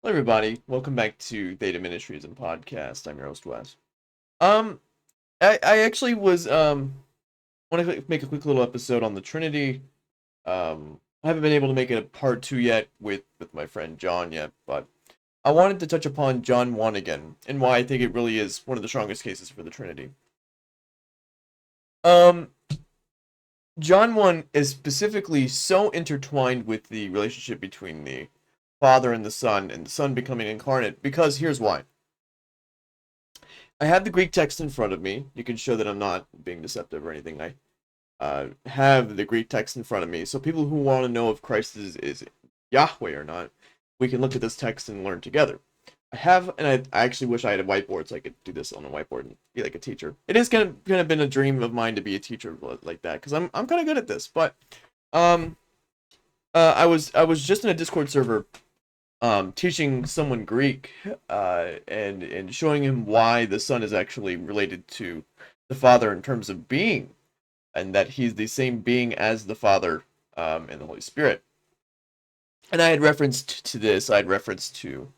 Hello, everybody. Welcome back to Theta Ministries and Podcast. I'm your host, Wes. Um, I actually was want to make a quick little episode on the Trinity. I haven't been able to make it a part two yet with my friend John yet, but I wanted to touch upon John 1 again and why I think it really is one of the strongest cases for the Trinity. Um, John 1 is specifically so intertwined with the relationship between the Father and the Son becoming incarnate because here's why. I have the Greek text in front of me. You can show that I'm not being deceptive or anything. I have the Greek text in front of me. So people who want to know if Christ is Yahweh or not, we can look at this text and learn together. I actually wish I had a whiteboard so I could do this on a whiteboard and be like a teacher. It is kind of been a dream of mine to be a teacher like that because I'm kind of good at this. But um, I was just in a Discord server teaching someone Greek and showing him why the Son is actually related to the Father in terms of being, and that he's the same being as the Father and the Holy Spirit. And I had referenced to this. I had referenced to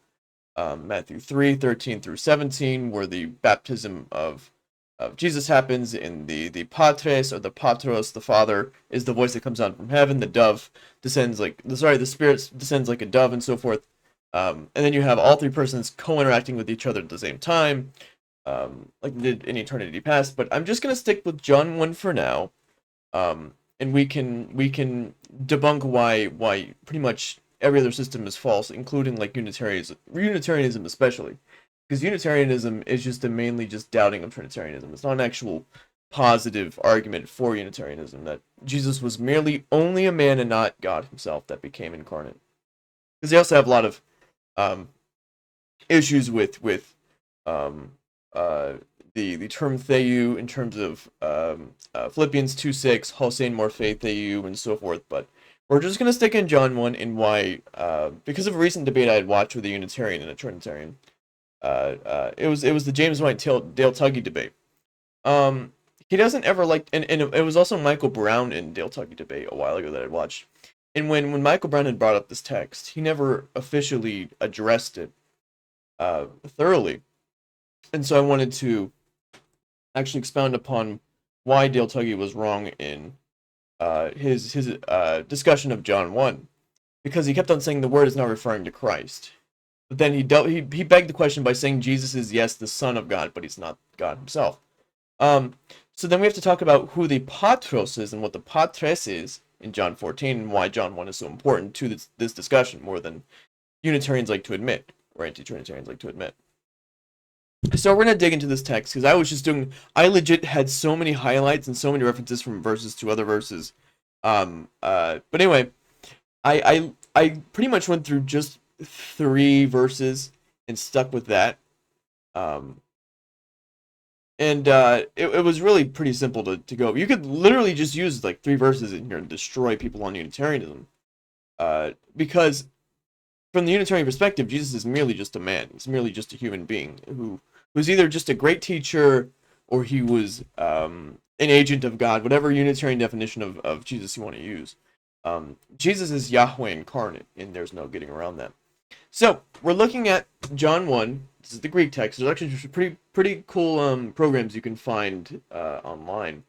Matthew 3:13 through 17, where the baptism of Jesus happens in the Patres or the Patros, the Father, is the voice that comes down from heaven. The dove descends the Spirit descends like a dove, and so forth. And then you have all three persons co-interacting with each other at the same time, like they did in eternity past. But I'm just gonna stick with John 1 for now, and we can debunk why pretty much every other system is false, including like Unitarianism especially, because Unitarianism is just a mainly just doubting of Trinitarianism. It's not an actual positive argument for Unitarianism that Jesus was merely only a man and not God himself that became incarnate. Because they also have a lot of um, issues with um, uh, the term theou in terms of Philippians 2:6, Hossein morphe theou, and so forth. But we're just gonna stick in John 1 and why, because of a recent debate I had watched with a Unitarian and a Trinitarian. It was the James White Dale Tuggy debate. Um, he doesn't ever like, and it was also Michael Brown and Dale Tuggy debate a while ago that I watched. And when Michael Brown had brought up this text, he never officially addressed it thoroughly. And so I wanted to actually expound upon why Dale Tuggy was wrong in his discussion of John 1, because he kept on saying the word is not referring to Christ. But then he begged the question by saying Jesus is, yes, the Son of God, but he's not God himself. Um, so then we have to talk about who the Patros is and what the Patres is in John 14 and why John 1 is so important to this discussion more than Unitarians like to admit, or anti-Trinitarians like to admit. So we're gonna dig into this text because I legit had so many highlights and so many references from verses to other verses. But anyway, I pretty much went through just three verses and stuck with that. Um, and it was really pretty simple to go. You could literally just use like three verses in here and destroy people on Unitarianism. Because from the Unitarian perspective, Jesus is merely just a man. He's merely just a human being who was either just a great teacher or he was an agent of God, whatever Unitarian definition of Jesus you want to use. Jesus is Yahweh incarnate, and there's no getting around that. So we're looking at John 1. This is the Greek text. There's actually pretty cool programs you can find online.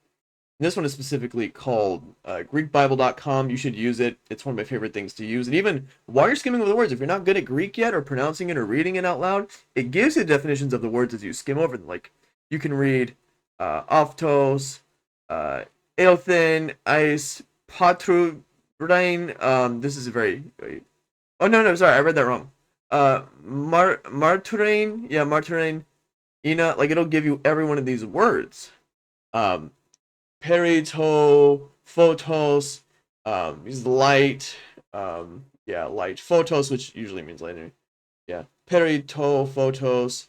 And this one is specifically called GreekBible.com. You should use it. It's one of my favorite things to use. And even while you're skimming over the words, if you're not good at Greek yet or pronouncing it or reading it out loud, it gives you the definitions of the words as you skim over them. Like you can read aftos, eothen, ice, patru, rain. This is a very. Oh no, sorry, I read that wrong. Marturain, yeah, Marturain, Ina, like it'll give you every one of these words. Um, Perito, photos, is light, yeah, light. Photos, which usually means light. Yeah, perito, photos,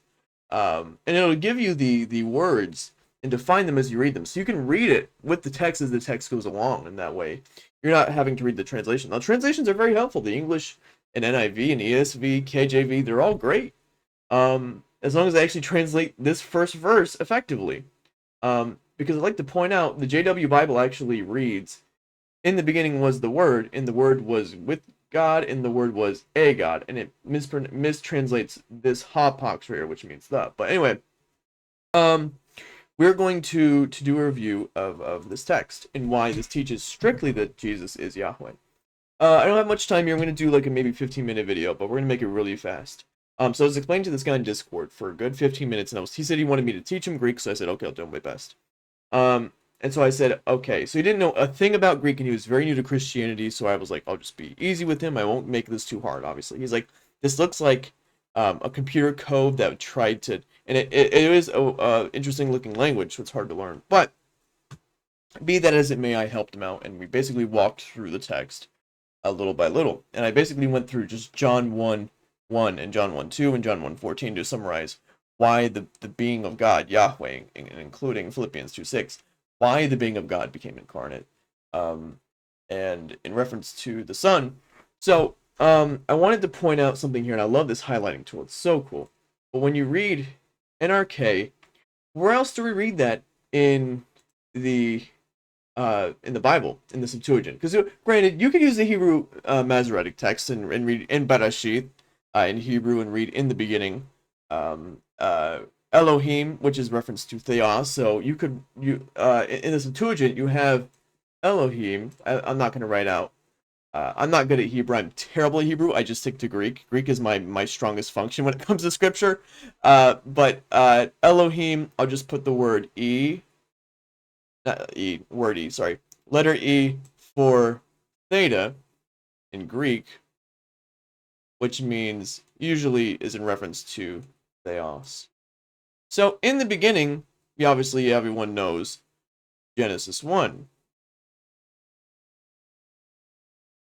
and it'll give you the words and define them as you read them. So you can read it with the text as the text goes along, and that way you're not having to read the translation. Now, translations are very helpful. The English and NIV and ESV, KJV, they're all great. As long as they actually translate this first verse effectively. Because I'd like to point out the JW Bible actually reads, "In the beginning was the Word, and the Word was with God, and the word was a God, and it mistranslates this hapax here, which means the. But anyway, um, we're going to do a review of this text and why this teaches strictly that Jesus is Yahweh. I don't have much time here. I'm going to do like a maybe 15-minute video, but we're going to make it really fast. So I was explaining to this guy in Discord for a good 15 minutes, and he said he wanted me to teach him Greek, so I said, okay, I'll do my best. And so I said, okay. So he didn't know a thing about Greek, and he was very new to Christianity, so I was like, I'll just be easy with him. I won't make this too hard, obviously. He's like, this looks like a computer code that tried to, and it is a interesting looking language, so it's hard to learn. But be that as it may, I helped him out, and we basically walked through the text little by little. And I basically went through just John 1:1 and John 1:2 and John 1:14 to summarize why the being of God, Yahweh, including Philippians 2:6, why the being of God became incarnate, and in reference to the Son. So I wanted to point out something here, and I love this highlighting tool. It's so cool. But when you read NRK, where else do we read that in the Bible, in the Septuagint? Because granted, you could use the Hebrew Masoretic text and read in Bereshith in Hebrew and read in the beginning Elohim, which is reference to Theos. So you could in the Septuagint you have Elohim. I'm not going to write out. I'm not good at Hebrew. I'm terrible at Hebrew. I just stick to Greek. Greek is my strongest function when it comes to scripture. But Elohim, I'll just put the word E. Not E, word E, sorry. Letter E for theta in Greek, which means usually is in reference to theos. So in the beginning, obviously everyone knows Genesis 1.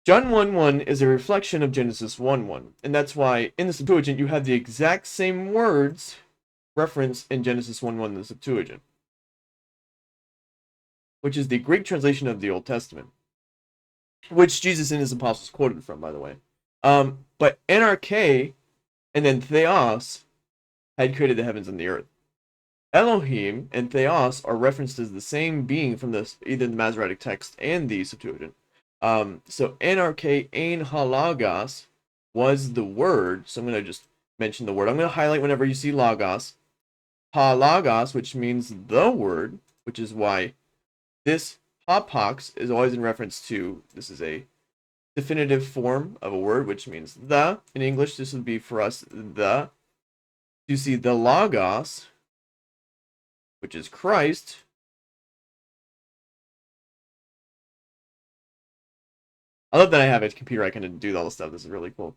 John 1:1 is a reflection of Genesis 1:1, and that's why in the Septuagint you have the exact same words referenced in Genesis 1:1 in the Septuagint, which is the Greek translation of the Old Testament, which Jesus and his apostles quoted from, by the way. But NRK and then Theos had created the heavens and the earth. Elohim and Theos are referenced as the same being from either the Masoretic text and the Septuagint. So NRK ein halagos was the word. So I'm going to just mention the word. I'm going to highlight whenever you see logos. Halagos, which means the word, which is why this hapax is always in reference to, this is a definitive form of a word, which means the. In English, this would be for us the. You see the logos, which is Christ. I love that I have a computer I can do all this stuff. This is really cool.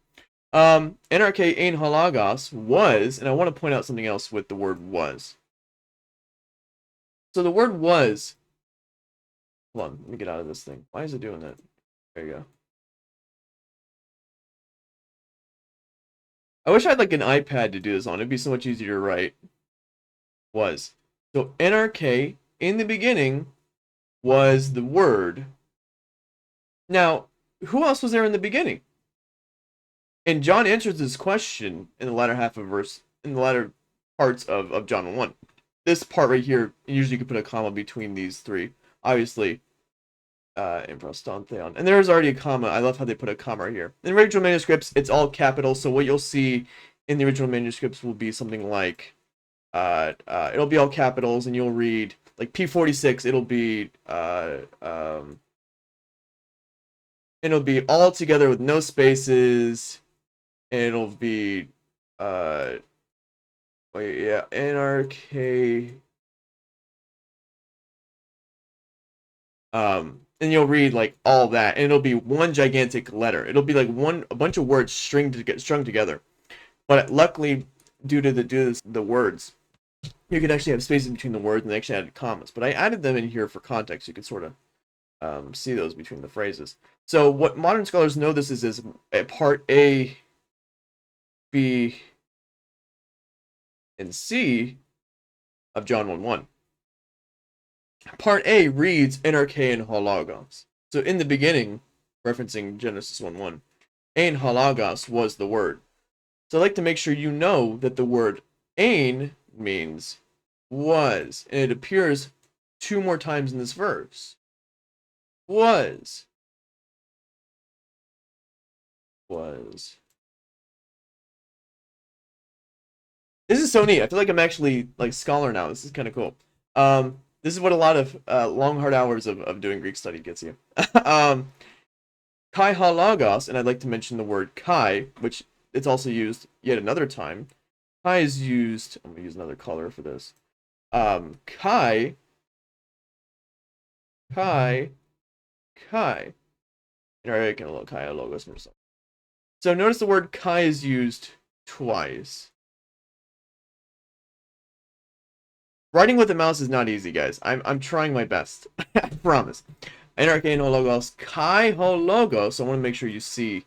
NRK ein halagos was, and I want to point out something else with the word was. So the word was, hold on, let me get out of this thing. Why is it doing that? There you go. I wish I had like an iPad to do this on. It'd be so much easier to write. Was. So NRK in the beginning was the word. Now, who else was there in the beginning? And John answers this question in the latter half of in the latter parts of John 1. This part right here, usually you could put a comma between these three. Obviously, in prostantheon. And there's already a comma. I love how they put a comma right here. In original manuscripts, it's all capital, so what you'll see in the original manuscripts will be something like, it'll be all capitals, and you'll read, like P46, it'll be all together with no spaces, and it'll be, NRK, and you'll read like all that, and it'll be one gigantic letter. It'll be like a bunch of words strung together. But luckily, due to the words, you could actually have spaces between the words, and they actually added commas. But I added them in here for context. You could sort of see those between the phrases. So what modern scholars know this is part A, B, and C of John 1:1. Part A reads NRK and halagos. So in the beginning, referencing Genesis 1:1, ein halagos was the word. So I'd like to make sure you know that the word ein means was, and it appears 2 more times in this verse. Was. was. This is so neat. I feel like I'm actually like scholar now. This is kind of cool. This is what a lot of long hard hours of doing Greek study gets you. um, Kai ha logos, and I'd like to mention the word kai, which it's also used yet another time. Kai is used. I'm gonna use another color for this. Kai, kai, kai. And I can look kai logos for myself. So notice the word kai is used twice. Writing with a mouse is not easy, guys. I'm trying my best. I promise. NRK ho logos, kai ho logos. I want to make sure you see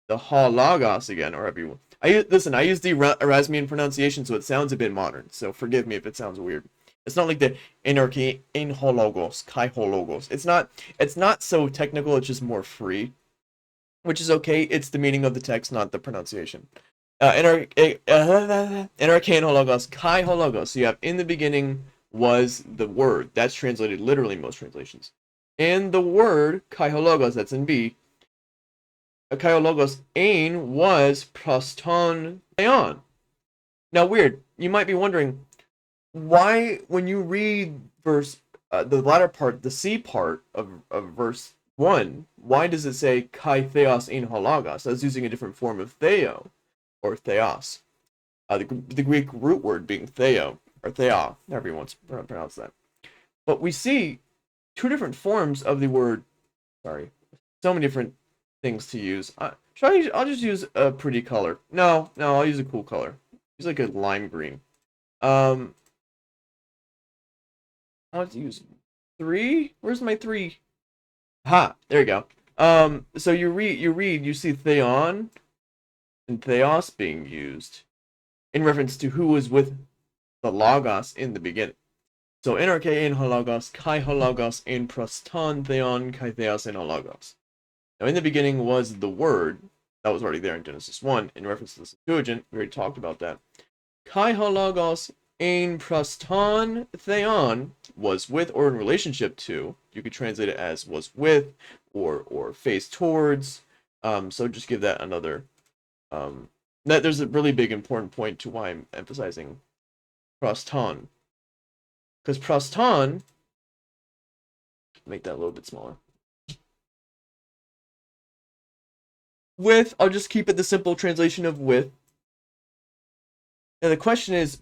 the ho logos again, or everyone. Listen. I use the Erasmian pronunciation, so it sounds a bit modern. So forgive me if it sounds weird. It's not like the NRK in ho logos, kai ho logos. It's not. It's not so technical. It's just more free, which is okay. It's the meaning of the text, not the pronunciation. NRK and hologos, kai hologos. So you have in the beginning was the word. That's translated literally in most translations. And the word kai hologos, that's in B. Kai hologos ain was proston theon. Now weird. You might be wondering why when you read verse the latter part, the C part of verse 1, why does it say kai theos in hologos? That's using a different form of theo. Or theos. The Greek root word being theo, or thea, however you want to pronounce that. But we see two different forms of the word, sorry, so many different things to use. I'll just use a pretty color. No, I'll use a cool color. Use like a lime green. I'll have to use 3. Where's my 3? Ha, there you go. So you see theon and theos being used in reference to who was with the logos in the beginning. So NRK in hologos, kai hologos in proston theon, kai theos in hologos. Now in the beginning was the word, that was already there in Genesis 1, in reference to the Septuagint, we already talked about that. Kai hologos in proston theon was with or in relationship to, you could translate it as was with or face towards, so just give that another there's a really big important point to why I'm emphasizing proston. Because proston, make that a little bit smaller. With, I'll just keep it the simple translation of with. Now the question is,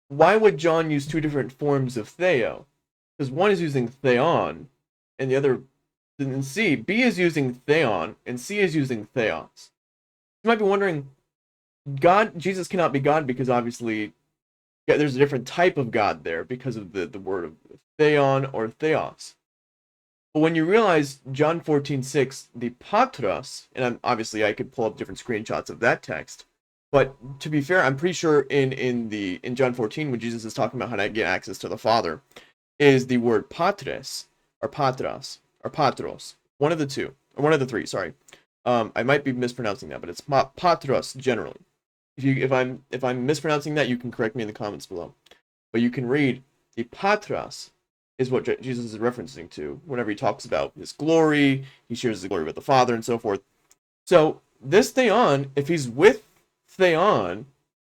why would John use two different forms of theo? Because one is using theon, and the other, in C, B is using theon, and C is using theos. You might be wondering, Jesus cannot be God because obviously there's a different type of God there because of the word of theon or theos. But when you realize John 14:6, the patros, and obviously I could pull up different screenshots of that text, but to be fair, I'm pretty sure in John 14 when Jesus is talking about how to get access to the Father, is the word patres or patros or patros, one of the two or one of the three. Sorry, I might be mispronouncing that, but it's patros generally. If I'm mispronouncing that, you can correct me in the comments below. But you can read the patros is what Jesus is referencing to whenever he talks about his glory. He shares the glory with the Father and so forth. So this theon, if he's with theon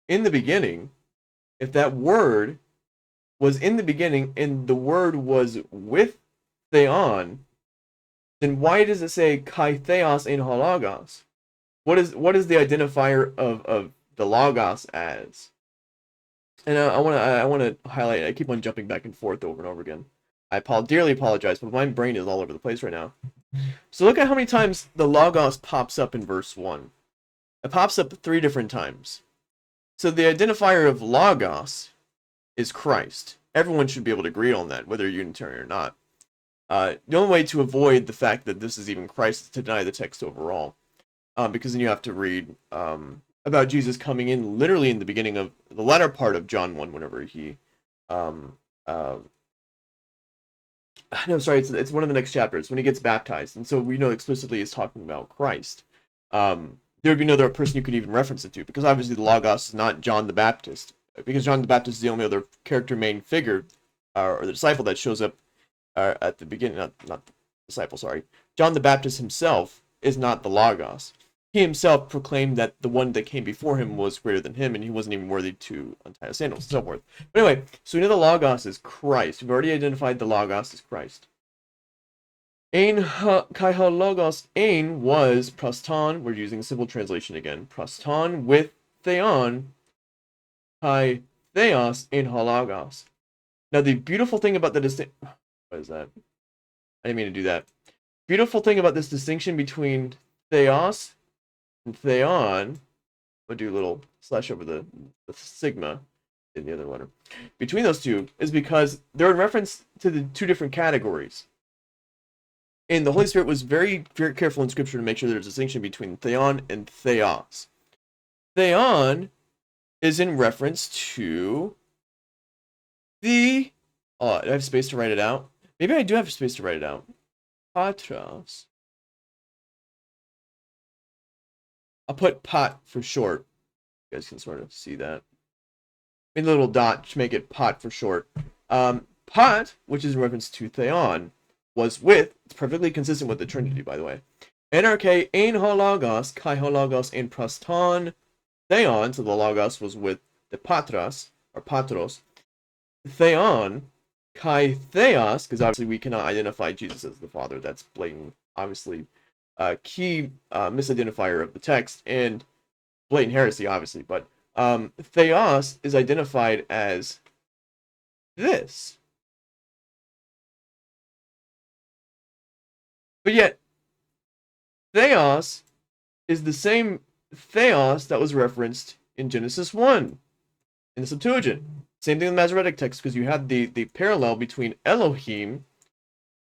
in the beginning, if that word was in the beginning and the word was with theon, then why does it say kai theos in hologos? What is the identifier of the logos as? And I want to highlight. I keep on jumping back and forth over and over again. I dearly apologize, but my brain is all over the place right now. So look at how many times the logos pops up in verse 1. It pops up 3 different times. So the identifier of logos is Christ. Everyone should be able to agree on that, whether you're Unitarian or not. The only way to avoid the fact that this is even Christ is to deny the text overall. Because then you have to read about Jesus coming in literally in the beginning of the latter part of John 1, whenever he no, sorry, it's one of the next chapters when he gets baptized, and so we know explicitly he's talking about Christ. There would be no other person you could even reference it to, because obviously the Logos is not John the Baptist, because John the Baptist is the only other character main figure, or the disciple that shows up at the beginning. Not the disciple, sorry. John the Baptist himself is not the Logos. he himself proclaimed that the one that came before him was greater than him, and he wasn't even worthy to untie his sandals, and so forth. But anyway, so we know the Logos is Christ. We've already identified the Logos as Christ. Ein kai ha Logos, ein was proston. We're using simple translation again. Proston with theon, kai theos in ha Logos. Now the beautiful thing about the what is that? I didn't mean to do that. Beautiful thing about this distinction between theos and theon, I'll do a little slash over the sigma in the other letter. Between those two is because they're in reference to the two different categories. And the Holy Spirit was very, very careful in Scripture to make sure there's a distinction between theon and theos. Theon is in reference to the... Oh, do I have space to write it out? Maybe I do have space to write it out. Patros. I'll put pot for short. You guys can sort of see that. Made a little dot to make it pot for short. Pot, which is in reference to theon, was with, it's perfectly consistent with the Trinity, by the way. NRK ein ho Logos, kai ho Logos ein proston theon, so the Logos was with the patros, or patros. Theon, kai theos, because obviously we cannot identify Jesus as the Father. That's blatant, obviously, key misidentifier of the text, and blatant heresy, obviously. But theos is identified as this. But yet, theos is the same theos that was referenced in Genesis 1 in the Septuagint. Same thing in the Masoretic text, because you have the parallel between Elohim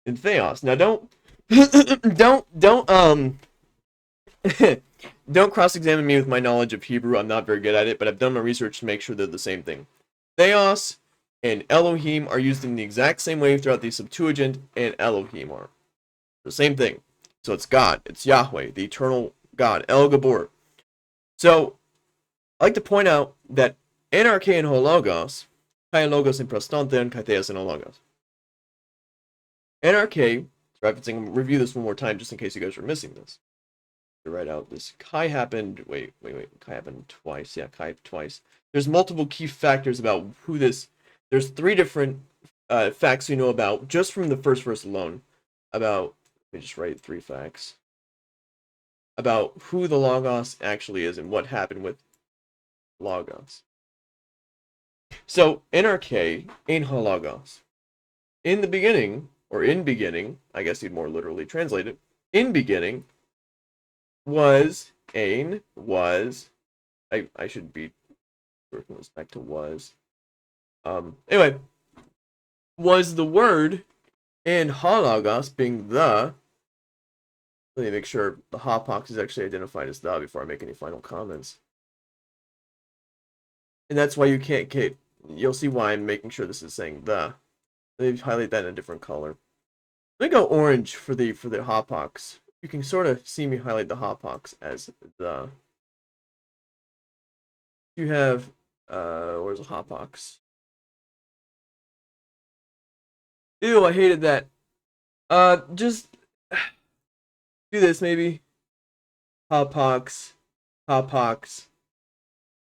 and theos. Now don't don't cross-examine me with my knowledge of Hebrew. I'm not very good at it, but I've done my research to make sure they're the same thing. Theos and Elohim are used in the exact same way throughout the Septuagint, and Elohim are the same thing. So it's God, it's Yahweh, the eternal God, El Gabor. So I like to point out that NRK and Hologos, kai logos in proston theon, kai theos and Hologos. NRK, referencing, review this one more time just in case you guys are missing this. To write out this kai happened. Wait. Kai happened twice. Yeah, kai twice. There's multiple key factors about who this. There's 3 different facts we know about just from the first verse alone. About, let me just write 3 facts about who the Logos actually is and what happened with Logos. So NRK, ein ha Logos. In the beginning, or in beginning, I guess you'd more literally translate it. In beginning was, ein was, I should be working this back to was. Anyway, was the word, and ha Logos being the, let me make sure the hapax is actually identified as the before I make any final comments. And that's why you can't get, you'll see why I'm making sure this is saying the. Let me highlight that in a different color. Let me go orange for the hapax. You can sort of see me highlight the hapax as the. You have, where's the hapax? Ew, I hated that. Just do this maybe. Hapax, hapax,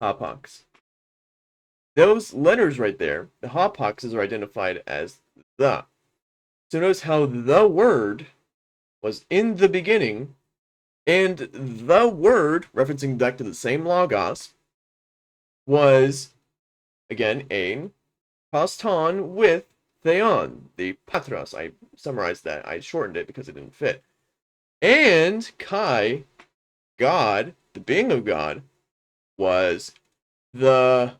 hapax. Those letters right there, the hapaxes are identified as the. So notice how the word was in the beginning, and the word, referencing back to the same Logos, was, again, ein, proston with theon, the patros. I summarized that. I shortened it because it didn't fit. And kai, God, the being of God, was the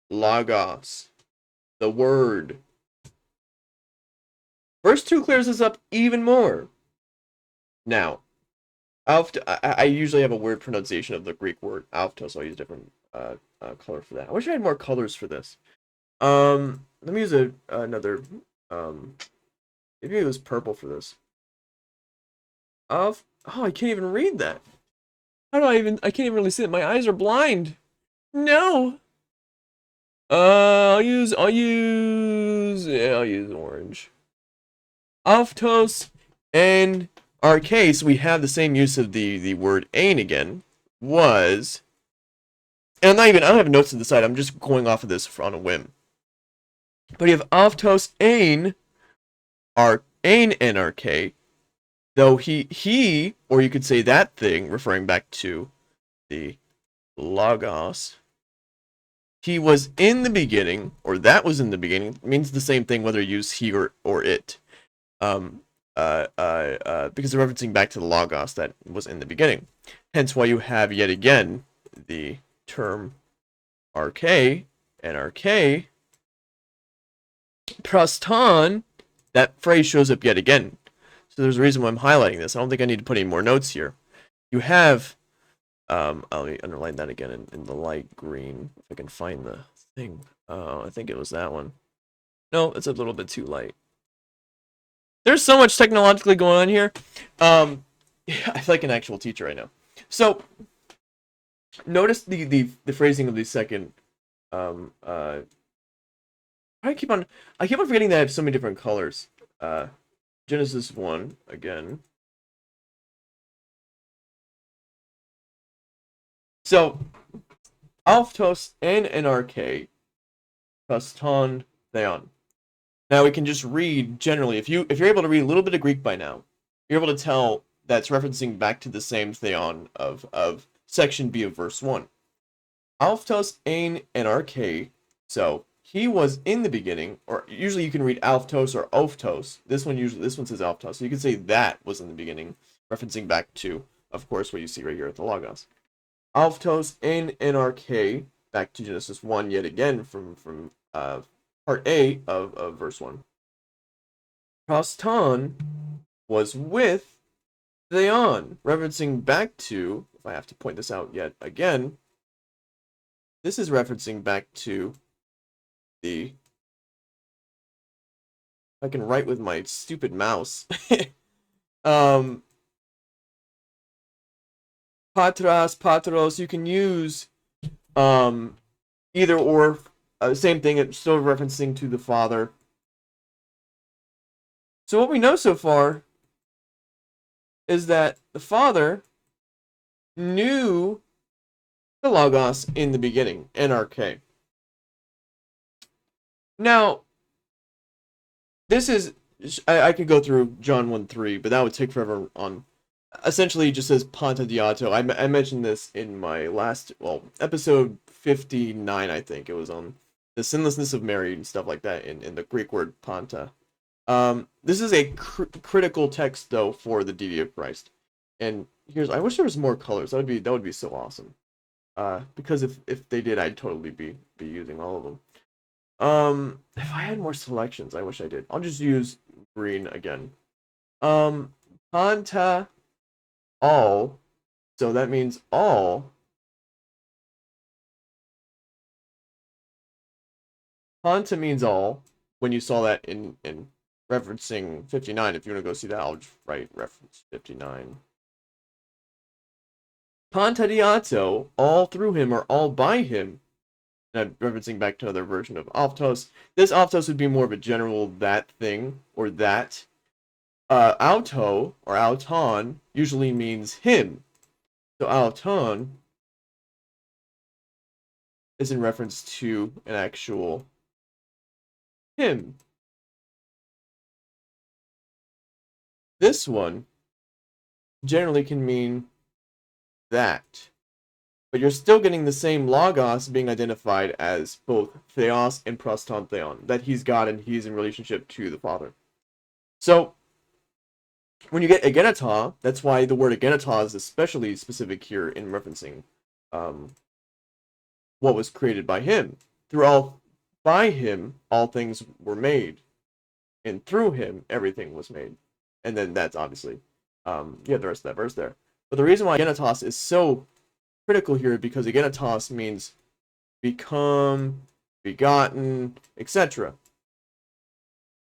Logos, the Word. Verse 2 clears this up even more. Now, I usually have a weird pronunciation of the Greek word alpha, so I use a different color for that. I wish I had more colors for this. Let me use another. Maybe it was purple for this. Oh, I can't even read that. How do I can't even really see it. My eyes are blind. No. I'll use orange. Alphtos and our case, we have the same use of the word ain again, was, and I don't have notes to the side, I'm just going off of this on a whim. But you have alphtos ain, ain NRK, though he, or you could say that thing, referring back to the logos, he was in the beginning, or that was in the beginning, means the same thing whether you use he or it. Because they're referencing back to the logos that was in the beginning. Hence why you have yet again the term RK, NRK, proston, that phrase shows up yet again. So there's a reason why I'm highlighting this. I don't think I need to put any more notes here. You have, let me underline that again in the light green, if I can find the thing. I think it was that one. No, it's a little bit too light. There's so much technologically going on here. I feel like an actual teacher right now. So, notice the phrasing of the second. I keep on forgetting that I have so many different colors. Genesis 1 again. So, alphtos and NRK, proston theon. Now we can just read generally. If you're able to read a little bit of Greek by now, you're able to tell that's referencing back to the same theon of section B of verse 1. Alphtos ein NRK. So he was in the beginning, or usually you can read alphtos or ophtos. This one says alphtos. So you can say that was in the beginning, referencing back to, of course, what you see right here at the logos. Alphtos ein NRK, back to Genesis 1 yet again from part A of verse 1. Proston was with theon, referencing back to, if I have to point this out yet again, this is referencing back to the, I can write with my stupid mouse. Patros, you can use either or. Same thing, it's still referencing to the Father. So what we know so far is that the Father knew the Logos in the beginning, NRK. Now, this is, I could go through John 1:3, but that would take forever on. Essentially, it just says Panta Diato. I mentioned this in my last, episode 59, I think. It was on the sinlessness of Mary and stuff like that in the Greek word Panta. This is a critical text, though, for the deity of Christ. And I wish there was more colors. That would be so awesome. Because if they did, I'd totally be using all of them. If I had more selections, I wish I did. I'll just use green again. Panta, all. So that means all. Panta means all. When you saw that in referencing 59, if you want to go see that, I'll just write reference 59. Panta diato, all through him or all by him. And I'm referencing back to another version of alphtos. This alphtos would be more of a general that thing or that. Auto or auton usually means him. So auton is in reference to an actual him. This one generally can mean that. But you're still getting the same logos being identified as both theos and proston theon, that he's God and he's in relationship to the Father. So, when you get agenata, that's why the word agenata is especially specific here in referencing what was created by him. By him, all things were made. And through him, everything was made. And then that's obviously, you have the rest of that verse there. But the reason why agenatos is so critical here because agenatos means become, begotten, etc.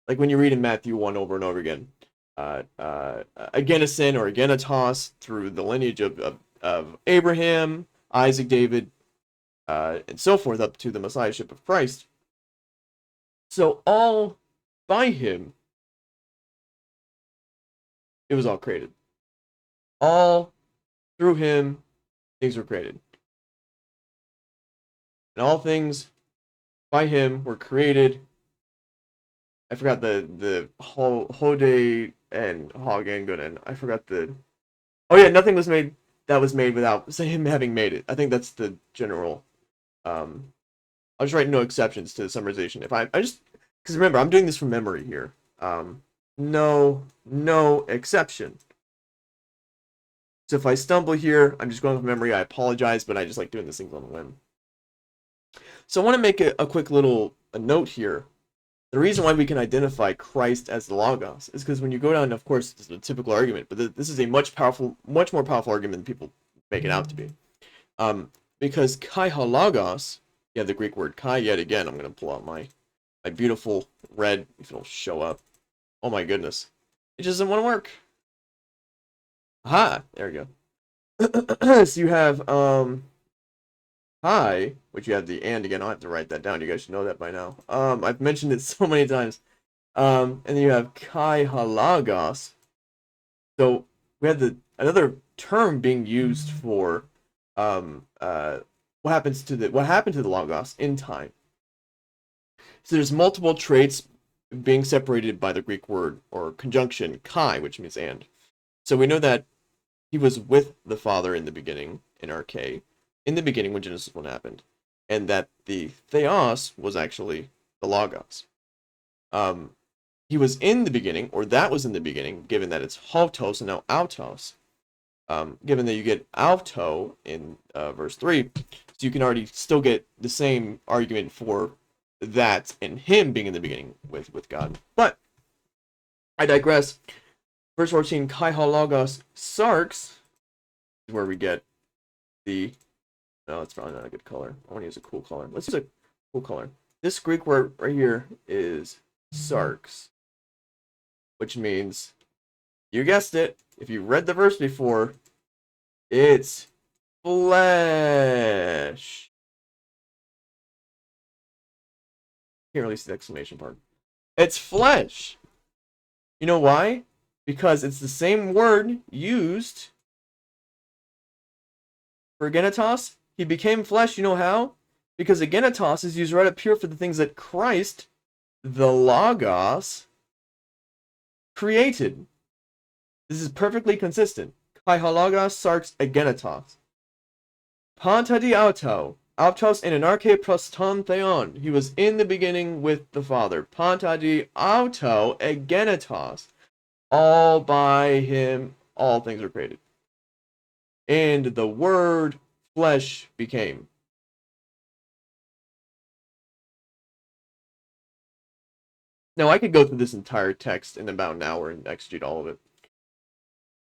Like when you read in Matthew 1 over and over again, agenesin or agenatos through the lineage of Abraham, Isaac, David, and so forth up to the Messiahship of Christ. So all by him, it was all created. All through him things were created. And all things by him were created. I forgot the Hode and Hagengunen. I forgot the. Oh yeah, nothing was made that was made without him having made it. I think that's the general. I'll just write no exceptions to the summarization. If I just because remember I'm doing this from memory here. No exception. So if I stumble here, I'm just going from memory. I apologize, but I just like doing these things on a whim. So I want to make a quick little note here. The reason why we can identify Christ as the Logos is because when you go down, of course, this is a typical argument, but this is a much more powerful argument than people make it out to be. Because Kai ha Logos, yeah, the Greek word Kai, yet again, I'm going to pull out my beautiful red, if it'll show up. Oh my goodness. It just doesn't want to work. Aha, there we go. So you have, Hi, which you have the and again. I'll have to write that down. You guys should know that by now. I've mentioned it so many times. And then you have Kai Halagos. So we had another term being used for what happened to the Logos in time. So there's multiple traits being separated by the Greek word or conjunction Kai, which means and. So we know that he was with the Father in the beginning in Arche, in the beginning when Genesis 1 happened, and that the Theos was actually the Logos. He was in the beginning, or that was in the beginning, given that it's Hotos and now Autos. Given that you get Auto in verse 3, so you can already still get the same argument for that and him being in the beginning with God. But I digress. Verse 14, Kai ha Logos Sarx is where we get the. No, it's probably not a good color. I want to use a cool color. Let's use a cool color. This Greek word right here is sarx, which means, you guessed it, if you read the verse before, it's flesh. Can't really see the exclamation part. It's flesh. You know why? Because it's the same word used for genetos. He became flesh. You know how? Because the genetos is used right up here for the things that Christ, the Logos, created. This is perfectly consistent. Kai halagos sarx agenetos. Panta di auto. Autos in anarche proston theon. He was in the beginning with the Father. Panta di auto agenetos. All by him, all things were created. And the word flesh became. Now, I could go through this entire text in about an hour and exegete all of it.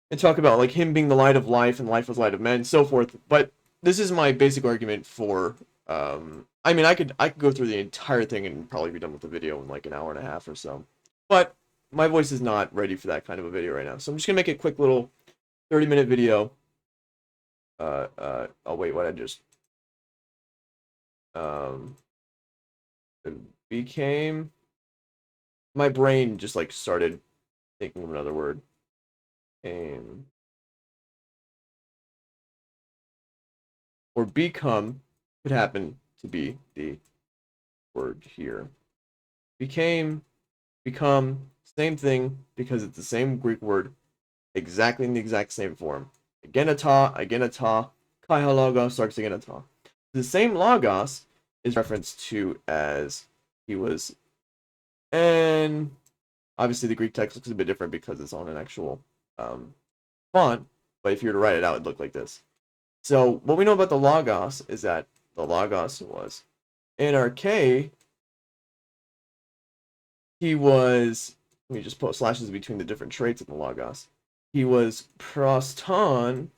And talk about like him being the light of life and life was light of men, and so forth. But this is my basic argument for I mean I could go through the entire thing and probably be done with the video in like an hour and a half or so. But my voice is not ready for that kind of a video right now. So I'm just gonna make a quick little 30-minute video. Oh wait, what I just it became my brain just like started thinking of another word. Or become could happen to be the word here. Became, become, same thing because it's the same Greek word, exactly in the exact same form. Agenata, kai ha logos, sarx agenata. The same logos is referenced to as he was, and obviously the Greek text looks a bit different because it's on an actual font, but if you were to write it out, it'd look like this. So what we know about the Logos is that the Logos was in Arche, he was, let me just put slashes between the different traits of the Logos. He was proston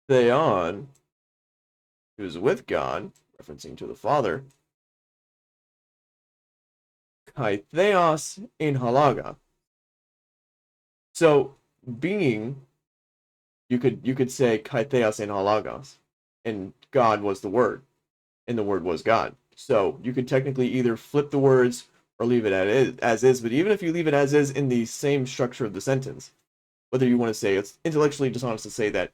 theon, he was with God, referencing to the Father, kai theos in halaga. So being, you could say kai theos in halagos, and God was the Word, and the Word was God. So you could technically either flip the words or leave it as is. But even if you leave it as is in the same structure of the sentence, whether you want to say it's intellectually dishonest to say that,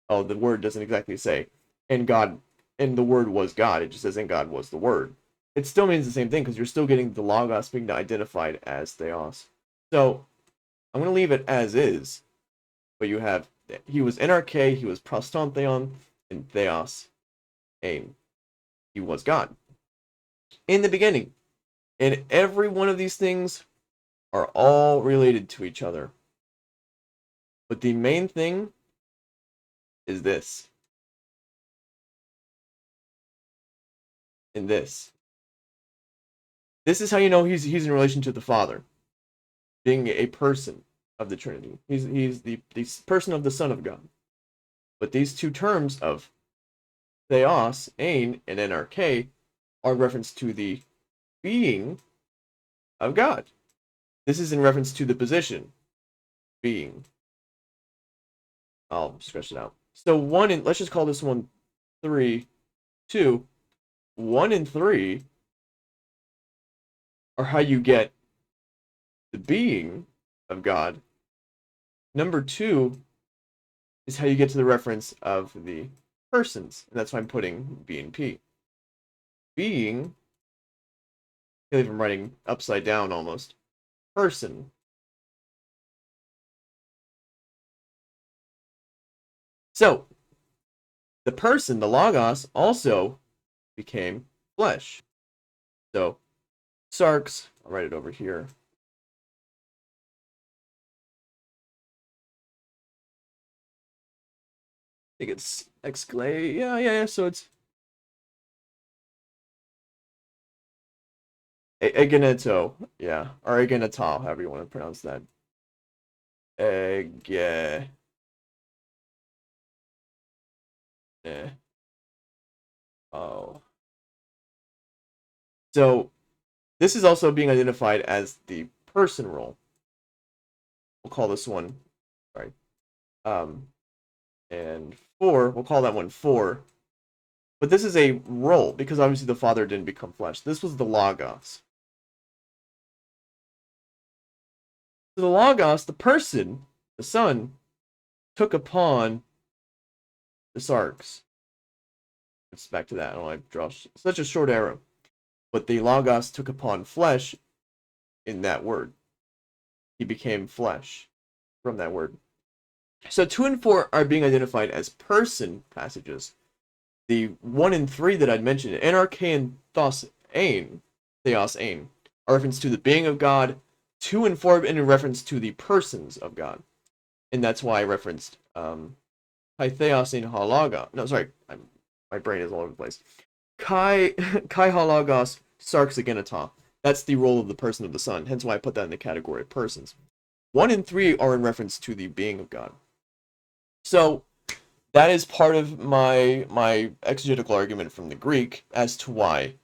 oh, the word doesn't exactly say, and God, and the word was God. It just says, and God was the word. It still means the same thing because you're still getting the logos being identified as theos. So I'm going to leave it as is, but you have, he was NRK, he was proston theon, and theos aim. He was God. In the beginning. And every one of these things are all related to each other. But the main thing is this. And this. This is how you know he's in relation to the Father, being a person of the Trinity. He's the person of the Son of God. But these two terms of theos, ain, and NRK are reference to the being of God. This is in reference to the position, being. I'll stretch it out. So one and let's just call this one 3, 2. 1 and 3 are how you get the being of God. Number 2 is how you get to the reference of the persons, and that's why I'm putting B and P. Being, I feel like I'm writing upside down almost. Person. So, the person, the logos, also became flesh. So, sarx, I'll write it over here. I think it's exclay. Yeah. So it's Egeneto. Yeah. Or Egenetal, however you want to pronounce that. Ege. Oh. So this is also being identified as the person role. We'll call this one, sorry. And 4, we'll call that one 4. But this is a role, because obviously the Father didn't become flesh. This was the Logos. So the Logos, the person, the Son, took upon the sarx. It's back to that. I don't know, I draw such a short arrow. But the Logos took upon flesh in that word. He became flesh from that word. So 2 and 4 are being identified as person passages. The 1 and 3 that I'd mentioned, NRK and theos ain, are reference to the being of God. 2 and 4 in reference to the persons of God. And that's why I referenced theos in halaga. No, sorry, my brain is all over the place. Kai halagos sarx agenata. That's the role of the person of the Son. Hence why I put that in the category of persons. 1 and 3 are in reference to the being of God. So that is part of my exegetical argument from the Greek as to why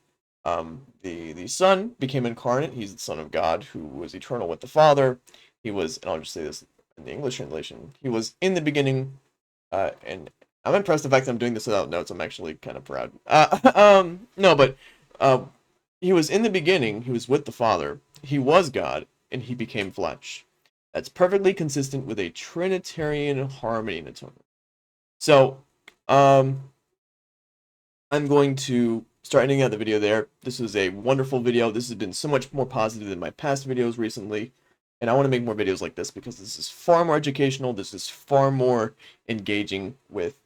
the Son became incarnate. He's the Son of God who was eternal with the Father. He was, and I'll just say this in the English translation, he was in the beginning, and I'm impressed the fact that I'm doing this without notes. I'm actually kind of proud. No, but he was in the beginning, he was with the Father, he was God, and he became flesh. That's perfectly consistent with a Trinitarian harmony in atonement. So, I'm going to start ending out the video there. This was a wonderful video. This has been so much more positive than my past videos recently. And I want to make more videos like this because this is far more educational. This is far more engaging with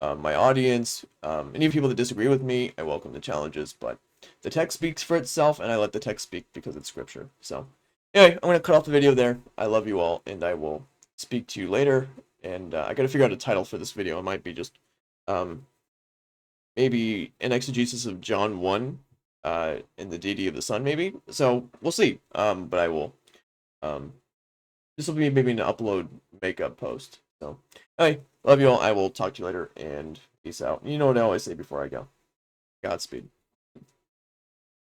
my audience. Any people that disagree with me, I welcome the challenges. But the text speaks for itself, and I let the text speak because it's scripture. So, anyway, I'm going to cut off the video there. I love you all, and I will speak to you later. And I got to figure out a title for this video. It might be just maybe an exegesis of John 1 and the deity of the Son, maybe. So we'll see. But I will. This will be maybe an upload makeup post. So, anyway, love you all. I will talk to you later, and peace out. You know what I always say before I go. Godspeed.